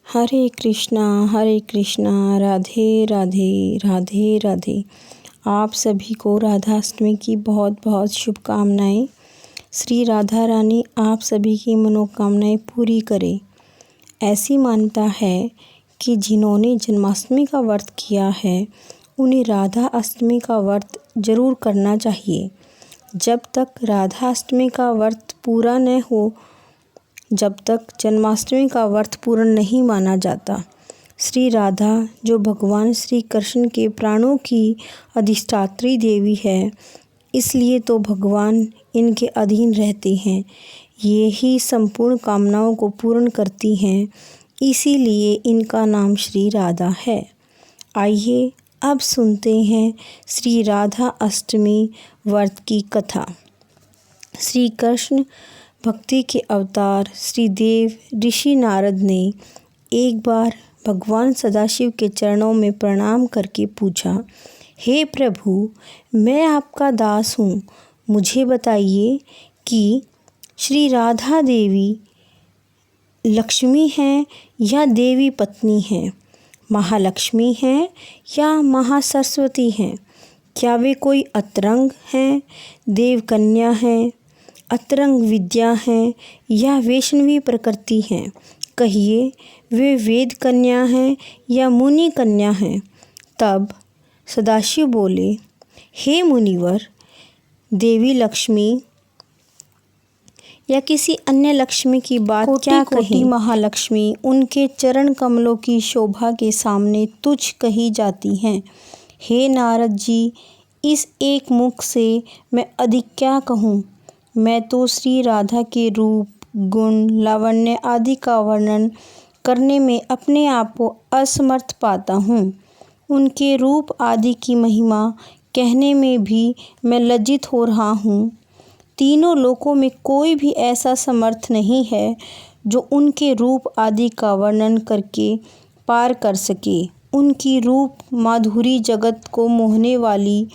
हरे कृष्णा राधे राधे राधे राधे। आप सभी को राधाष्टमी की बहुत बहुत शुभकामनाएं। श्री राधा रानी आप सभी की मनोकामनाएं पूरी करे। ऐसी मान्यता है कि जिन्होंने जन्माष्टमी का व्रत किया है उन्हें राधा अष्टमी का व्रत जरूर करना चाहिए। जब तक राधा अष्टमी का व्रत पूरा न हो जब तक जन्माष्टमी का व्रत पूर्ण नहीं माना जाता। श्री राधा जो भगवान श्री कृष्ण के प्राणों की अधिष्ठात्री देवी है, इसलिए तो भगवान इनके अधीन रहते हैं। ये ही संपूर्ण कामनाओं को पूर्ण करती हैं, इसीलिए इनका नाम श्री राधा है। आइए अब सुनते हैं श्री राधा अष्टमी व्रत की कथा। श्री कृष्ण भक्ति के अवतार श्री देव ऋषि नारद ने एक बार भगवान सदाशिव के चरणों में प्रणाम करके पूछा, हे प्रभु, मैं आपका दास हूँ। मुझे बताइए कि श्री राधा देवी लक्ष्मी हैं या देवी पत्नी हैं, महालक्ष्मी हैं या महासरस्वती हैं? क्या वे कोई अतरंग हैं, देवकन्या हैं, अतरंग विद्या हैं या वैष्णवी प्रकृति हैं? कहिए, वे वेद कन्या हैं या मुनि कन्या हैं? तब सदाशिव बोले, हे मुनिवर, देवी लक्ष्मी या किसी अन्य लक्ष्मी की बात क्या कही, महालक्ष्मी उनके चरण कमलों की शोभा के सामने तुच्छ कही जाती हैं। हे नारद जी, इस एक मुख से मैं अधिक क्या कहूँ? मैं तो श्री राधा के रूप, गुण, लावण्य आदि का वर्णन करने में अपने आप को असमर्थ पाता हूँ। उनके रूप आदि की महिमा कहने में भी मैं लज्जित हो रहा हूँ। तीनों लोकों में कोई भी ऐसा समर्थ नहीं है जो उनके रूप आदि का वर्णन करके पार कर सके। उनकी रूप माधुरी जगत को मोहने वाली,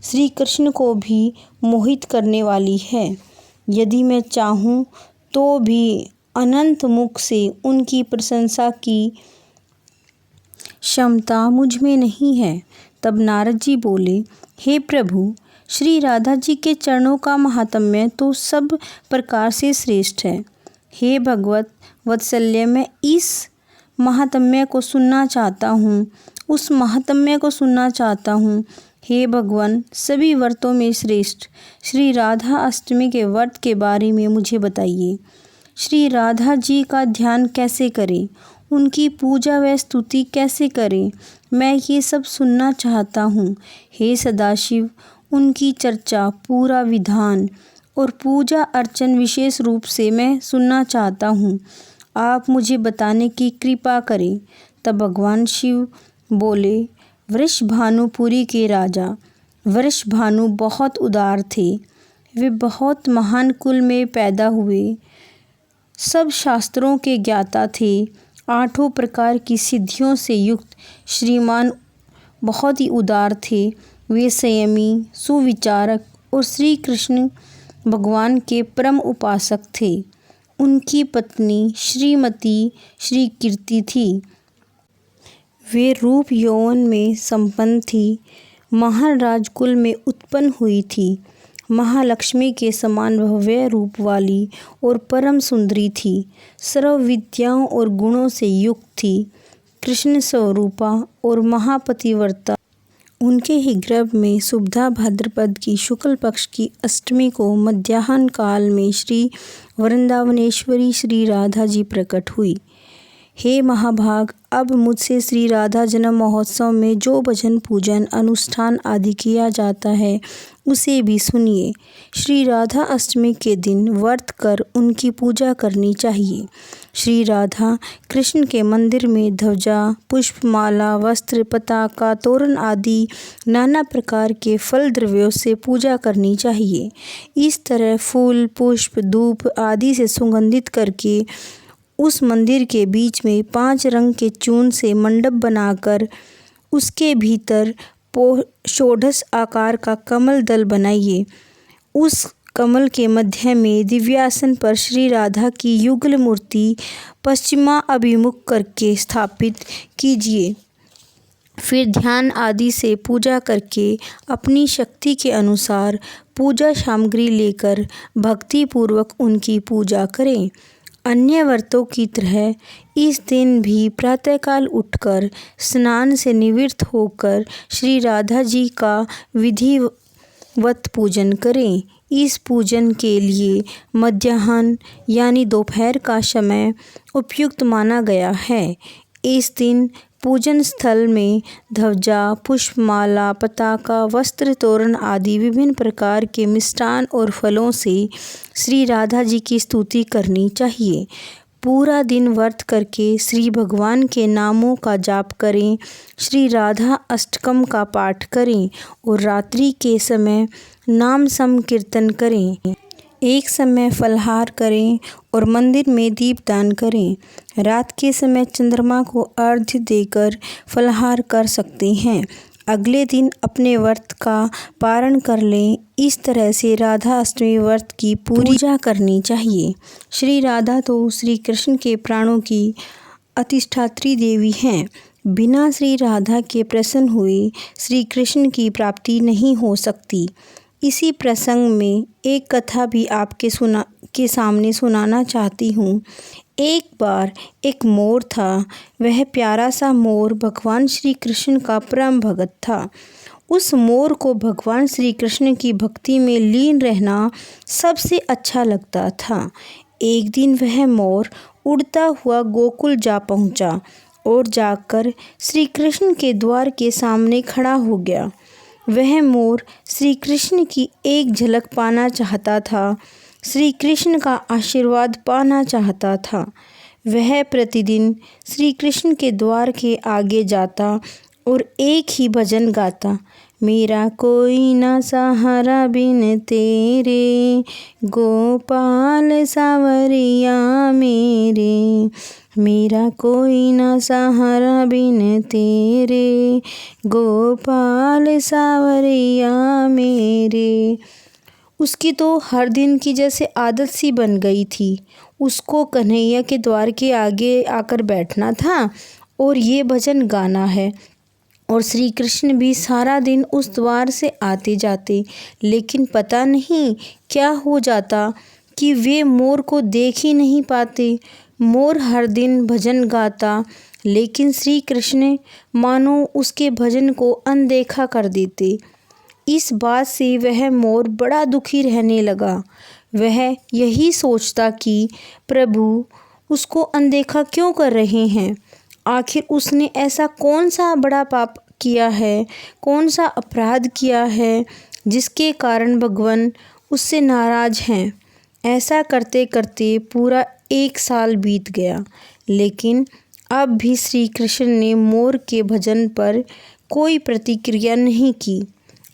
श्री कृष्ण को भी मोहित करने वाली है। यदि मैं चाहूँ तो भी अनंत मुख से उनकी प्रशंसा की क्षमता मुझ में नहीं है। तब नारद जी बोले, हे प्रभु, श्री राधा जी के चरणों का महात्म्य तो सब प्रकार से श्रेष्ठ है। हे भगवत वत्सल्य, मैं इस महात्म्य को सुनना चाहता हूँ, उस महात्म्य को सुनना चाहता हूँ। हे भगवान, सभी व्रतों में श्रेष्ठ श्री राधा अष्टमी के व्रत के बारे में मुझे बताइए। श्री राधा जी का ध्यान कैसे करें, उनकी पूजा व स्तुति कैसे करें, मैं ये सब सुनना चाहता हूँ। हे सदाशिव, उनकी चर्चा, पूरा विधान और पूजा अर्चन विशेष रूप से मैं सुनना चाहता हूँ। आप मुझे बताने की कृपा करें। तब भगवान शिव बोले, वृषभानुपुरी के राजा वृषभानु बहुत उदार थे। वे बहुत महान कुल में पैदा हुए, सब शास्त्रों के ज्ञाता थे, आठों प्रकार की सिद्धियों से युक्त श्रीमान बहुत ही उदार थे। वे संयमी, सुविचारक और श्री कृष्ण भगवान के परम उपासक थे। उनकी पत्नी श्रीमती श्री कीर्ति थी। वे रूप यौवन में संपन्न थी, महान राजकुल में उत्पन्न हुई थी, महालक्ष्मी के समान भव्य रूप वाली और परम सुंदरी थी, सर्व विद्याओं और गुणों से युक्त थी, कृष्ण स्वरूपा और महापतिव्रता। उनके ही गर्भ में शुभदा भाद्रपद की शुक्ल पक्ष की अष्टमी को मध्याह्न काल में श्री वृंदावनेश्वरी श्री राधा जी प्रकट हुई। हे महाभाग, अब मुझसे श्री राधा जन्म महोत्सव में जो भजन पूजन अनुष्ठान आदि किया जाता है उसे भी सुनिए। श्री राधा अष्टमी के दिन व्रत कर उनकी पूजा करनी चाहिए। श्री राधा कृष्ण के मंदिर में ध्वजा, पुष्पमाला, वस्त्र, पताका, तोरण आदि नाना प्रकार के फल द्रव्यों से पूजा करनी चाहिए। इस तरह फूल, पुष्प, धूप आदि से सुगंधित करके उस मंदिर के बीच में 5 रंग के चून से मंडप बनाकर उसके भीतर षोडश आकार का कमल दल बनाइए। उस कमल के मध्य में दिव्यासन पर श्री राधा की युगल मूर्ति पश्चिमाभिमुख करके स्थापित कीजिए। फिर ध्यान आदि से पूजा करके अपनी शक्ति के अनुसार पूजा सामग्री लेकर भक्ति पूर्वक उनकी पूजा करें। अन्य व्रतों की तरह इस दिन भी प्रातःकाल उठकर स्नान से निवृत्त होकर श्री राधा जी का विधिवत पूजन करें। इस पूजन के लिए मध्याह्न यानी दोपहर का समय उपयुक्त माना गया है। इस दिन पूजन स्थल में ध्वजा, पुष्पमाला, पताका, वस्त्र, तोरण आदि विभिन्न प्रकार के मिष्टान और फलों से श्री राधा जी की स्तुति करनी चाहिए। पूरा दिन व्रत करके श्री भगवान के नामों का जाप करें, श्री राधा अष्टकम का पाठ करें और रात्रि के समय नाम संकीर्तन करें। एक समय फलाहार करें और मंदिर में दीपदान करें। रात के समय चंद्रमा को अर्घ्य देकर फलाहार कर सकते हैं। अगले दिन अपने व्रत का पारण कर लें। इस तरह से राधा अष्टमी व्रत की पूजा करनी चाहिए। श्री राधा तो श्री कृष्ण के प्राणों की अधिष्ठात्री देवी हैं। बिना श्री राधा के प्रसन्न हुए श्री कृष्ण की प्राप्ति नहीं हो सकती। इसी प्रसंग में एक कथा भी आपके सामने सुनाना चाहती हूँ। एक बार एक मोर था। वह प्यारा सा मोर भगवान श्री कृष्ण का परम भगत था। उस मोर को भगवान श्री कृष्ण की भक्ति में लीन रहना सबसे अच्छा लगता था। एक दिन वह मोर उड़ता हुआ गोकुल जा पहुँचा और जाकर श्री कृष्ण के द्वार के सामने खड़ा हो गया। वह मोर श्री कृष्ण की एक झलक पाना चाहता था, श्री कृष्ण का आशीर्वाद पाना चाहता था। वह प्रतिदिन श्री कृष्ण के द्वार के आगे जाता और एक ही भजन गाता, मेरा कोई ना सहारा बिन तेरे, गोपाल सावरिया मेरे, मेरा कोई ना सहारा बिन तेरे, गोपाल सावरिया मेरे। उसकी तो हर दिन की जैसे आदत सी बन गई थी। उसको कन्हैया के द्वार के आगे आकर बैठना था और ये भजन गाना है। और श्री कृष्ण भी सारा दिन उस द्वार से आते जाते, लेकिन पता नहीं क्या हो जाता कि वे मोर को देख ही नहीं पाते। मोर हर दिन भजन गाता, लेकिन श्री कृष्ण मानो उसके भजन को अनदेखा कर देते। इस बात से वह मोर बड़ा दुखी रहने लगा। वह यही सोचता कि प्रभु उसको अनदेखा क्यों कर रहे हैं। आखिर उसने ऐसा कौन सा बड़ा पाप किया है, कौन सा अपराध किया है जिसके कारण भगवान उससे नाराज हैं। ऐसा करते करते पूरा 1 साल बीत गया, लेकिन अब भी श्री कृष्ण ने मोर के भजन पर कोई प्रतिक्रिया नहीं की।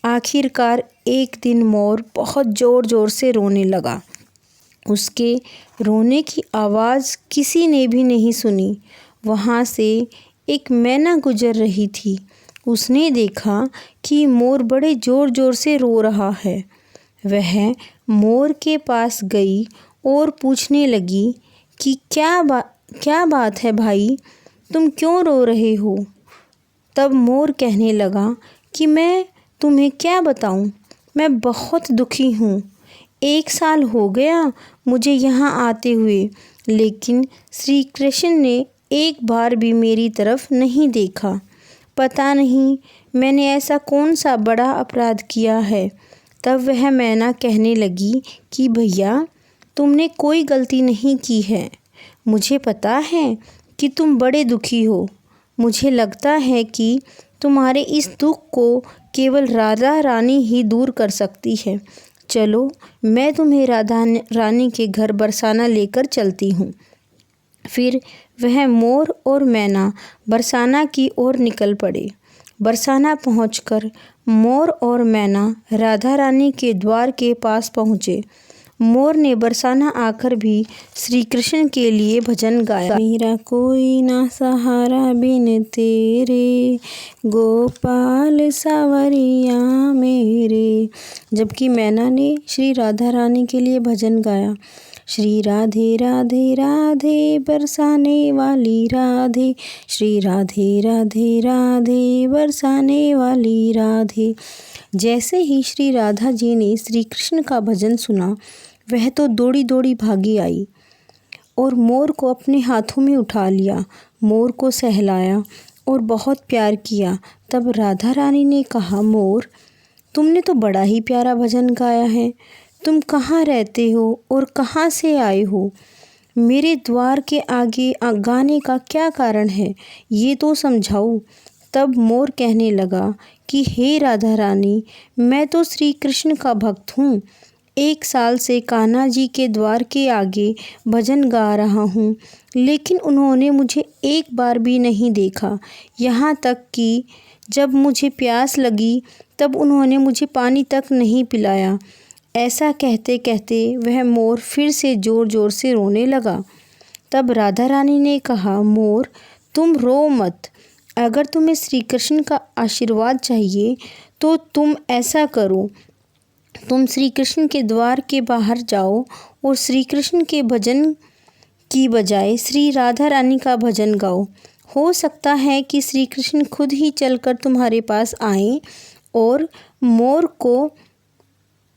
आखिरकार एक दिन मोर बहुत ज़ोर ज़ोर से रोने लगा। उसके रोने की आवाज़ किसी ने भी नहीं सुनी। वहाँ से एक मैना गुजर रही थी। उसने देखा कि मोर बड़े ज़ोर ज़ोर से रो रहा है। वह मोर के पास गई और पूछने लगी कि क्या बात है भाई, तुम क्यों रो रहे हो। तब मोर कहने लगा कि मैं तुम्हें क्या बताऊं, मैं बहुत दुखी हूँ। 1 साल हो गया मुझे यहाँ आते हुए, लेकिन श्री कृष्ण ने एक बार भी मेरी तरफ नहीं देखा। पता नहीं मैंने ऐसा कौन सा बड़ा अपराध किया है। तब वह मैना कहने लगी कि भैया, तुमने कोई गलती नहीं की है। मुझे पता है कि तुम बड़े दुखी हो। मुझे लगता है कि तुम्हारे इस दुख को केवल राधा रानी ही दूर कर सकती है। चलो, मैं तुम्हें राधा रानी के घर बरसाना लेकर चलती हूँ। फिर वह मोर और मैना बरसाना की ओर निकल पड़े। बरसाना पहुंचकर मोर और मैना राधा रानी के द्वार के पास पहुँचे। मोर ने बरसाना आकर भी श्री कृष्ण के लिए भजन गाया। मेरा कोई ना सहारा बिन तेरे, गोपाल सावरिया मेरे। जबकि मैना ने श्री राधा रानी के लिए भजन गाया। श्री राधे राधे राधे बरसाने वाली राधे, श्री राधे राधे राधे बरसाने वाली राधे। जैसे ही श्री राधा जी ने श्री कृष्ण का भजन सुना, वह तो दौड़ी दौड़ी भागी आई और मोर को अपने हाथों में उठा लिया, मोर को सहलाया और बहुत प्यार किया। तब राधा रानी ने कहा, मोर, तुमने तो बड़ा ही प्यारा भजन गाया है। तुम कहाँ रहते हो और कहाँ से आए हो? मेरे द्वार के आगे गाने का क्या कारण है, ये तो समझाओ। तब मोर कहने लगा कि हे राधा रानी, मैं तो श्री कृष्ण का भक्त हूँ। 1 साल से कान्हा जी के द्वार के आगे भजन गा रहा हूँ, लेकिन उन्होंने मुझे एक बार भी नहीं देखा। यहाँ तक कि जब मुझे प्यास लगी तब उन्होंने मुझे पानी तक नहीं पिलाया। ऐसा कहते कहते वह मोर फिर से ज़ोर ज़ोर से रोने लगा। तब राधा रानी ने कहा, मोर, तुम रो मत। अगर तुम्हें श्री कृष्ण का आशीर्वाद चाहिए तो तुम ऐसा करो, तुम श्री कृष्ण के द्वार के बाहर जाओ और श्री कृष्ण के भजन की बजाय श्री राधा रानी का भजन गाओ। हो सकता है कि श्री कृष्ण खुद ही चलकर तुम्हारे पास आएं और मोर को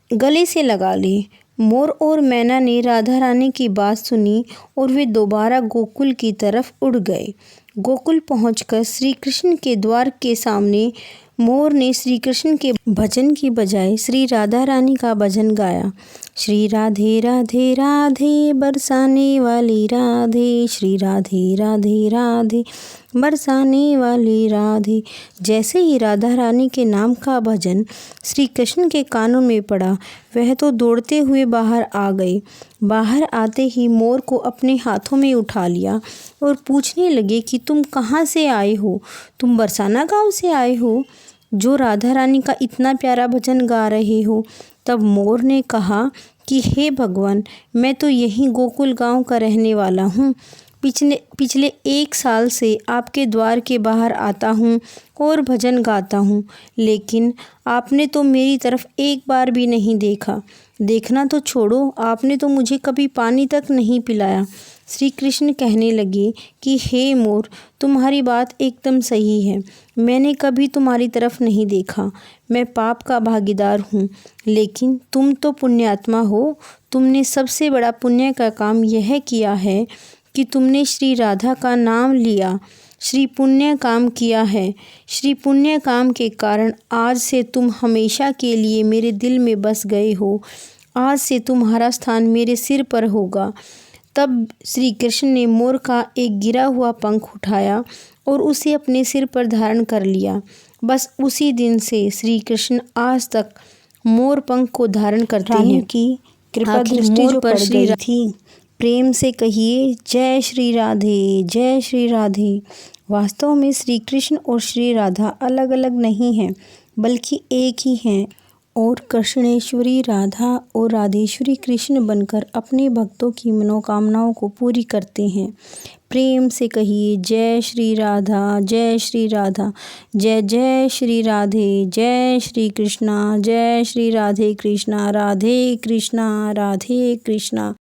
गले से लगा ले। मोर और मैना ने राधा रानी की बात सुनी और वे दोबारा गोकुल की तरफ उड़ गए। गोकुल पहुंचकर श्री कृष्ण के द्वार के सामने मोर ने श्री कृष्ण के भजन की बजाय श्री राधा रानी का भजन गाया। श्री राधे राधे राधे बरसाने वाली राधे, श्री राधे राधे राधे बरसाने वाली राधे। जैसे ही राधा रानी के नाम का भजन श्री कृष्ण के कानों में पड़ा, वह तो दौड़ते हुए बाहर आ गए। बाहर आते ही मोर को अपने हाथों में उठा लिया और पूछने लगे कि तुम कहाँ से आए हो? तुम बरसाना गांव से आए हो, जो राधा रानी का इतना प्यारा भजन गा रहे हो। तब मोर ने कहा कि हे भगवान, मैं तो यहीं गोकुल गांव का रहने वाला हूँ। पिछले 1 साल से आपके द्वार के बाहर आता हूँ और भजन गाता हूँ, लेकिन आपने तो मेरी तरफ एक बार भी नहीं देखा। देखना तो छोड़ो, आपने तो मुझे कभी पानी तक नहीं पिलाया। श्री कृष्ण कहने लगे कि हे मोर, तुम्हारी बात एकदम सही है। मैंने कभी तुम्हारी तरफ नहीं देखा। मैं पाप का भागीदार हूँ, लेकिन तुम तो पुण्यात्मा हो। तुमने सबसे बड़ा पुण्य का काम यह किया है कि तुमने श्री राधा का नाम लिया। श्री पुण्य काम किया है। श्री पुण्य काम के कारण आज से तुम हमेशा के लिए मेरे दिल में बस गए हो। आज से तुम्हारा स्थान मेरे सिर पर होगा। तब श्री कृष्ण ने मोर का एक गिरा हुआ पंख उठाया और उसे अपने सिर पर धारण कर लिया। बस उसी दिन से श्री कृष्ण आज तक मोर पंख को धारण करते हैं। की कृपा दृष्टि जो पड़ गई थी, प्रेम से कहिए जय श्री राधे, जय श्री राधे। वास्तव में श्री कृष्ण और श्री राधा अलग अलग नहीं हैं, बल्कि एक ही हैं और कृष्णेश्वरी राधा और राधेश्वरी कृष्ण बनकर अपने भक्तों की मनोकामनाओं को पूरी करते हैं। प्रेम से कहिए जय श्री राधा, जय श्री राधा, जय जय श्री राधे, जय श्री कृष्णा, जय श्री राधे कृष्णा, राधे कृष्णा, राधे कृष्णा।